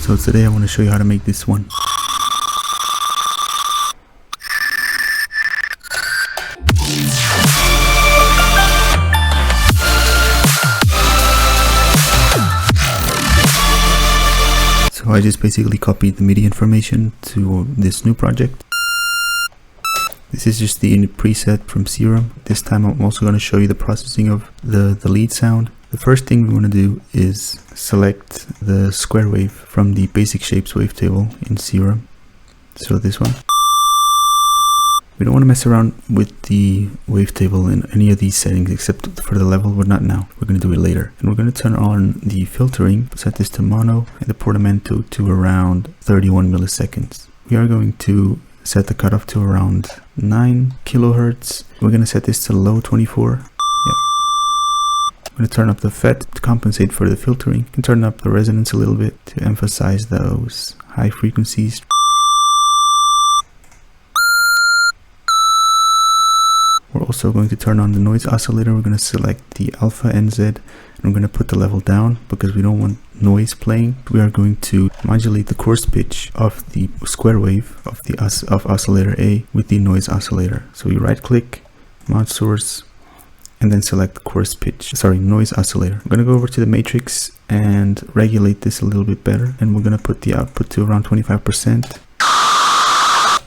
So today I want to show you how to make this one. So I just basically copied the MIDI information to this new project. This is just the init preset from Serum. This time I'm also going to show you the processing of the lead sound. The first thing we want to do is select the square wave from the basic shapes wavetable in Serum. So this one. We don't want to mess around with the wavetable in any of these settings except for the level, but not now. We're going to do it later. And we're going to turn on the filtering, set this to mono, and the portamento to around 31 milliseconds. We are going to set the cutoff to around 9 kilohertz. We're going to set this to low 24. Yep. I'm going to turn up the FET to compensate for the filtering and turn up the resonance a little bit to emphasize those high frequencies. We're also going to turn on the noise oscillator. We're going to select the alpha NZ and we're going to put the level down because we don't want noise playing. We are going to modulate the coarse pitch of the square wave of the oscillator A with the noise oscillator. So we right click, mod source, and then select the coarse pitch, noise oscillator. We're going to go over to the matrix and regulate this a little bit better. And we're going to put the output to around 25%.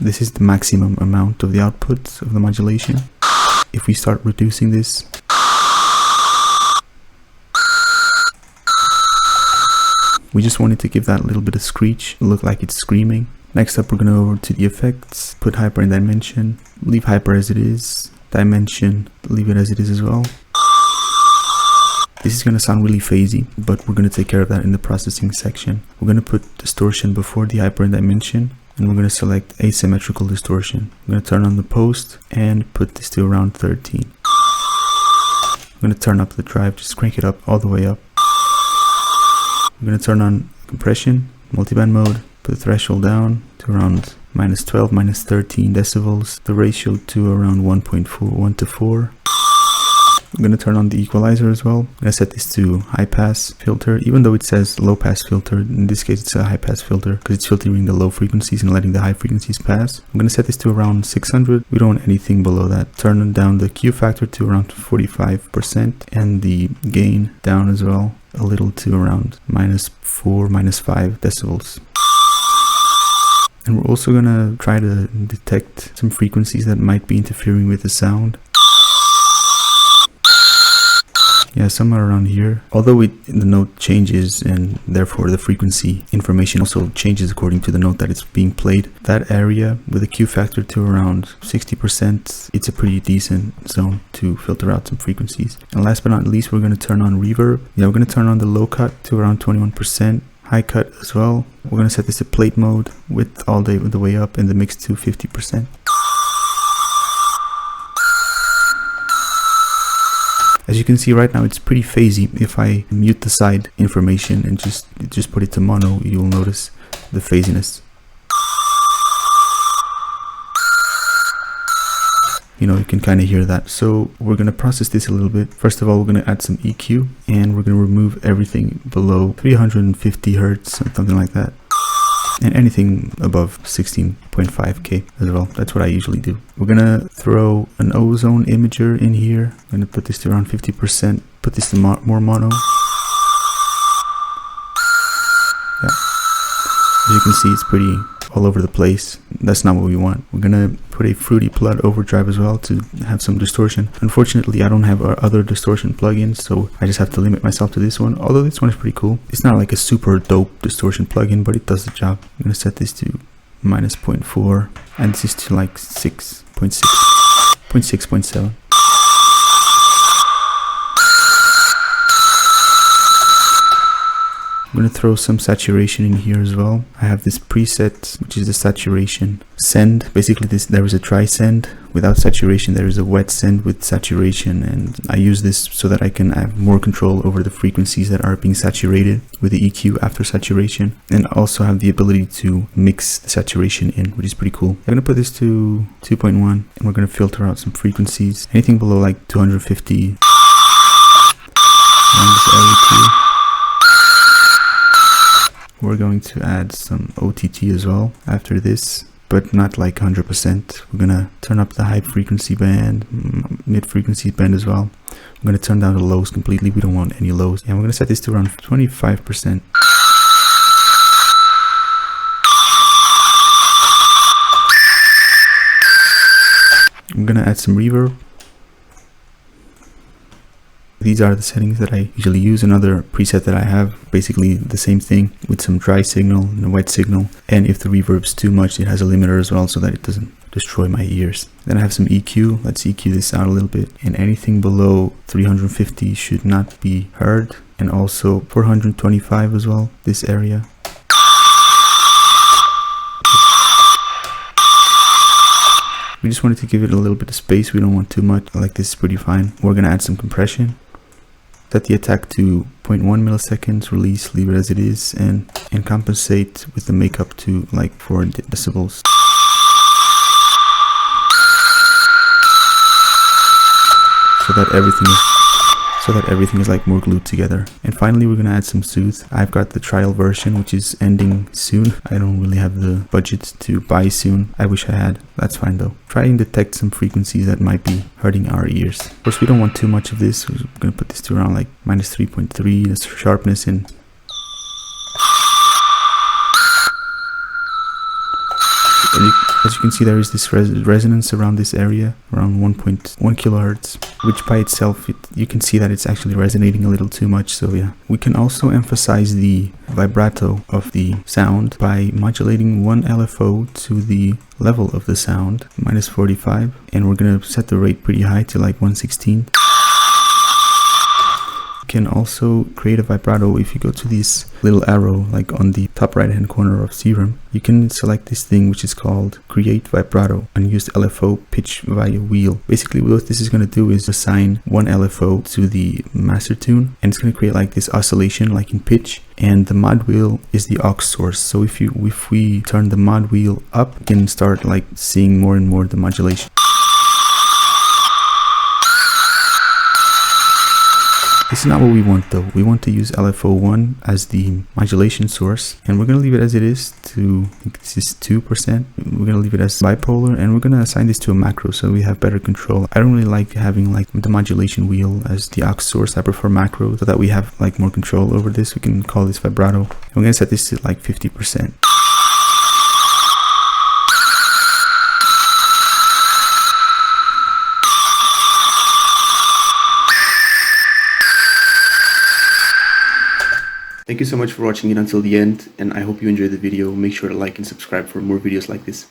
This is the maximum amount of the output of the modulation. If we start reducing this, we just wanted to give that a little bit of screech, look like it's screaming. Next up, we're going to go over to the effects, put hyper in dimension, leave hyper as it is, dimension, leave it as it is as well. This is going to sound really phasey, but we're going to take care of that in the processing section. We're going to put distortion before the hyper in dimension. And we're going to select asymmetrical distortion. I'm going to turn on the post and put this to around 13. I'm going to turn up the drive, just crank it up all the way up. I'm going to turn on compression, multiband mode, put the threshold down to around -12, -13 decibels, the ratio to around 1 to 4. I'm going to turn on the equalizer as well. I'm going to set this to high pass filter, even though it says low pass filter. In this case, it's a high pass filter because it's filtering the low frequencies and letting the high frequencies pass. I'm going to set this to around 600. We don't want anything below that. Turn down the Q factor to around 45% and the gain down as well, a little to around -4, -5 decibels. And we're also going to try to detect some frequencies that might be interfering with the sound. Yeah, somewhere around here. Although the note changes and therefore the frequency information also changes according to the note that it's being played. That area with a Q factor to around 60%, it's a pretty decent zone to filter out some frequencies. And last but not least, we're going to turn on reverb. Yeah, we're going to turn on the low cut to around 21%, high cut as well. We're going to set this to plate mode with all the way up and the mix to 50%. As you can see right now, it's pretty phasey. If I mute the side information and just put it to mono, you'll notice the phasiness. You know, you can kind of hear that. So we're going to process this a little bit. First of all, we're going to add some EQ and we're going to remove everything below 350 hertz, something like that. And anything above 16.5K as well. That's what I usually do. We're gonna throw an ozone imager in here. I'm gonna put this to around 50%. Put this to more mono. Yeah. As you can see, it's pretty all over the place. That's not what we want. We're gonna put a Fruity Blood overdrive as well to have some distortion. Unfortunately, I don't have our other distortion plugins, so I just have to limit myself to this one. Although this one is pretty cool. It's not like a super dope distortion plugin, but it does the job. I'm gonna set this to -0.4 and this is to like 6.7. I'm going to throw some saturation in here as well. I have this preset, which is the saturation send. Basically, there is a dry send without saturation. There is a wet send with saturation, and I use this so that I can have more control over the frequencies that are being saturated with the EQ after saturation, and also have the ability to mix the saturation in, which is pretty cool. I'm going to put this to 2.1, and we're going to filter out some frequencies. Anything below like 250. We're we're going to add some OTT as well after this, but not like 100%. We're gonna turn up the high frequency band, mid frequency band as well. I'm gonna turn down the lows completely. We don't want any lows. And we're gonna set this to around 25%. I'm gonna add some reverb. These are the settings that I usually use. Another preset that I have, basically the same thing with some dry signal and a wet signal. And if the reverb's too much, it has a limiter as well so that it doesn't destroy my ears. Then I have some EQ. Let's EQ this out a little bit. And anything below 350 should not be heard. And also 425 as well, this area. We just wanted to give it a little bit of space. We don't want too much. Like this is pretty fine. We're gonna add some compression. Set the attack to 0.1 milliseconds, release, leave it as it is, and compensate with the makeup to like 4 decibels. So that everything is like more glued together. And finally, we're gonna add some soothe. I've got the trial version, which is ending soon. I don't really have the budget to buy soon. I wish I had. That's fine though. Try and detect some frequencies that might be hurting our ears. Of course, we don't want too much of this. We're gonna put this to around like -3.3 as sharpness, and as you can see, there is this resonance around this area, around 1.1 kilohertz, which by itself, you can see that it's actually resonating a little too much. So yeah, we can also emphasize the vibrato of the sound by modulating one LFO to the level of the sound, -45, and we're gonna set the rate pretty high to like 116. Can also create a vibrato. If you go to this little arrow like on the top right hand corner of Serum, you can select this thing which is called create vibrato, unused LFO pitch via wheel. Basically what this is going to do is assign one LFO to the master tune, and it's going to create like this oscillation like in pitch, and the mod wheel is the aux source. So if we turn the mod wheel up, you can start like seeing more and more the modulation. This is not what we want though. We want to use LFO1 as the modulation source, and we're going to leave it as it is to, I think this is 2%. We're going to leave it as bipolar, and we're going to assign this to a macro so we have better control. I don't really like having like the modulation wheel as the aux source. I prefer macro so that we have like more control over this. We can call this vibrato. And we're going to set this to like 50%. Thank you so much for watching it until the end, and I hope you enjoyed the video. Make sure to like and subscribe for more videos like this.